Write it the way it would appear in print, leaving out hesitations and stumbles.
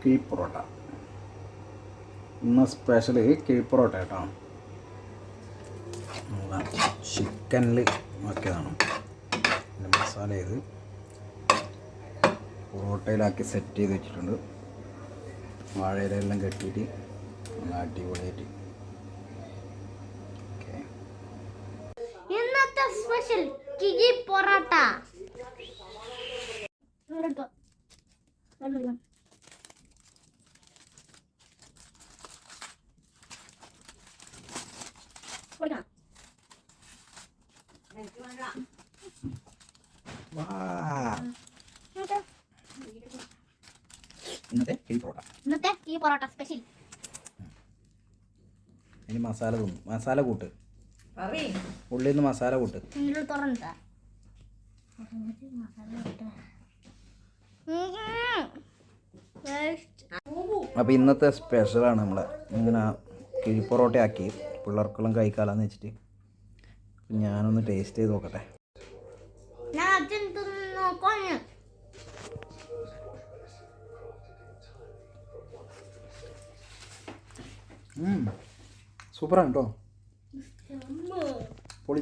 കിഴി പൊറോട്ട. ഇന്ന് സ്പെഷ്യൽ കിഴി പൊറോട്ട കേട്ടോ. ചിക്കനിൽ ആക്കിയതാണ്. പിന്നെ മസാല ചെയ്ത് പൊറോട്ടയിലാക്കി സെറ്റ് ചെയ്ത് വെച്ചിട്ടുണ്ട്. വാഴയിലെല്ലാം കെട്ടിയിട്ട് നല്ല അടിപൊളിയായിട്ട്. ഇന്നത്തെ സ്പെഷ്യൽ കിഴി പൊറോട്ട. ഇന്നത്തെ കിഴി പൊറോട്ട സ്പെഷ്യൽ. ഇനി മസാല തിന്നും. മസാല കൂട്ട്, ഉള്ളിൽ നിന്ന് മസാല കൂട്ട്. അപ്പോൾ ഇന്നത്തെ സ്പെഷ്യലാണ് നമ്മളെ ഇങ്ങനെ കിഴി പൊറോട്ട ആക്കി പിള്ളേർക്കെല്ലാം കഴിക്കാമെന്ന് വെച്ചിട്ട് ഞാനൊന്ന് ടേസ്റ്റ് ചെയ്ത് നോക്കട്ടെ. സൂപ്പറാണ് കേട്ടോ, പൊളി.